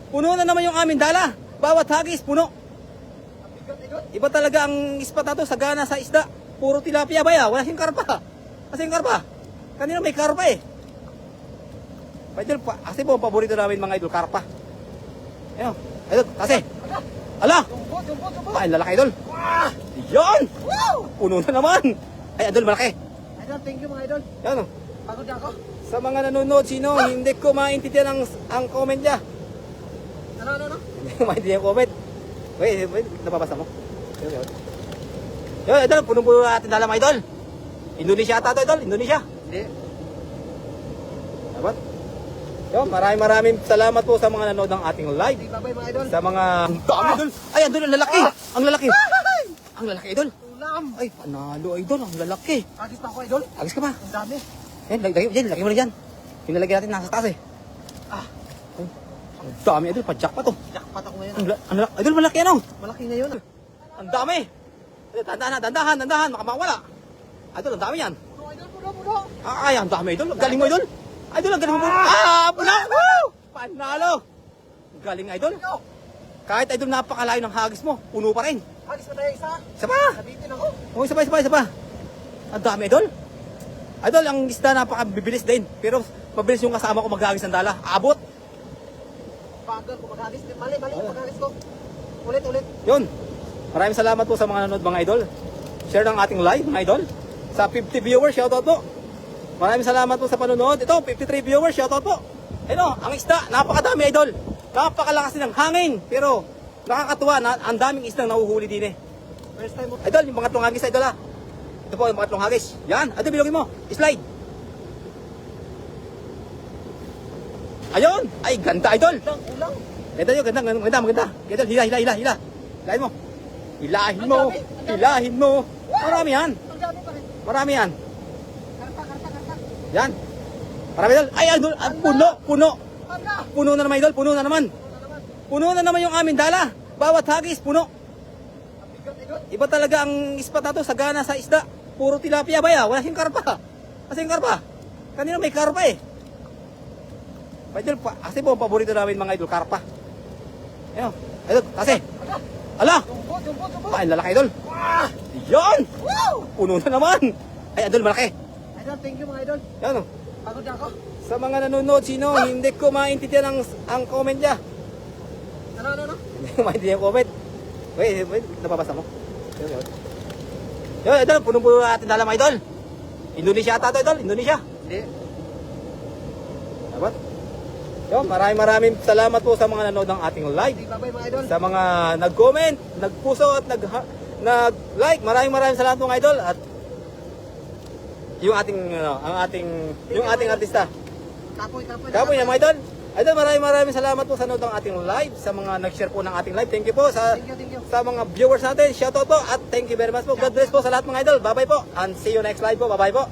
Puno na naman yung aming dala. Bawat hagis, puno. Iba talaga ang ispat na to, sagana sa isda. Puro tilapia ba ya? Wala siyang karpa. Kasi yung karpa. Kanina may karpa eh. Idol, kasi po ang paborito namin mga idol, karpa. Ayun, idol, kasi. Ala! Ay, lalaki idol. Yan! Puno na naman. Ay, idol, malaki. Idol, thank you mga idol. Yan o. Pagod na ako. Sa mga nanonood, sino hindi ko maintindihan ang comment niya. Ano? Hindi ko maintindihan ang comment. Wait, nababasa mo. Yun, idol, punong-puno natin dala mga idol. Indonesia ata ito, idol, Indonesia. Hindi. Dapat? Yun, maraming salamat po sa mga nanood ng ating live. Bye-bye mga idol. Sa mga... Ang dami, idol. Ay, idol, ang lalaki. Ang lalaki. Ang lalaki, idol. Ulam. Ay, panalo, idol. Ang lalaki. Agis pa ako idol. Agis ka pa. Ang dami. Yan, lagay mo na dyan. Yung lalagyan natin nasa taas eh. Ah, Ang dami, idol. Padjak pa to. jackpot ako ngayon. Idol, malaki ano? Malaki ngayon. Ang dami. Dandahan. Baka mawala. Idol, ang dami yan. Puno. Ay, ang dami, idol. Galing mo, idol. Idol, ang galing mo. Puna. Woo! Panalo. Galing, idol. Kahit, idol, napakalayo ng hagis mo. Puno pa rin. Agis pa tayo isa. Isa pa. Nabitin ako. Oh, isa pa. Ang dami, idol. Idol, ang isda napakabibilis din. Pero mabilis yung kasama ko maghagis ng dala. Abot. Bagal ko mag-agis. Mali yung mag-agis ko. Ulit. Yun. Maraming salamat po sa mga nanonood, mga idol. Share ng ating live, mga idol. Sa 50 viewers, shoutout po. Maraming salamat po sa panonood. Ito, 53 viewers, shoutout po. Ito, ang isda, napakadami, idol. Napakalakas din ng hangin. Pero nakakatuwa na ang daming isdang nahuhuli din eh. First time mo. Idol, yung mga tatlong hagis, idol ha. Ito po, yung mga tatlong hagis. Yan, idol, bilogin mo. Slide. Ayun. Ay, ganda, idol. Ulang. Ganda yun, maganda. Idol, hila. Hilahin mo. Hilahin mo. Marami yan. Ang dami pa rin. Marami yan. Karpa. Yan. Marami, idol. Ay, idol, puno. Pagka. Puno na naman, idol. Puno na naman yung aming dala. Bawat hagis, puno. Idol. Iba talaga ang ispat na to, sagana sa isda. Puro tilapia ba ya? Wala siyang karpa. Kasi yung karpa. Kanina may karpa eh. Idol, kasi po ang paborito namin mga idol, karpa. Ayun, idol, kasi. Ala! Jumbo. Ay, lalaki, idol. Yan! Puno na naman. Ay, idol, malaki. Idol, thank you mga idol. Yan o. Pagod na ako. Sa mga nanonood, sino hindi ko maintindihan ang comment niya. Ano? Hindi ko maintindihan ang comment. Wait, nababasa mo. Yun, idol, punong-puno natin dala mga idol. Indonesia ata ito, idol, Indonesia. Hindi. Dapat? Yun, maraming salamat po sa mga nanood ng ating live. Bye-bye mga idol. Sa mga nag-comment, nagpuso at nag-like, maraming salamat mga idol. At yung ating artista. Kapoy Kapoy na mga idol. Idol, maraming salamat po sa nanood ng ating live. Sa mga nag-share po ng ating live. Thank you po Thank you. sa mga viewers natin. Shoutout po at thank you very much po. God bless po sa lahat mga idol. Bye-bye po. And see you next live po. Bye-bye po.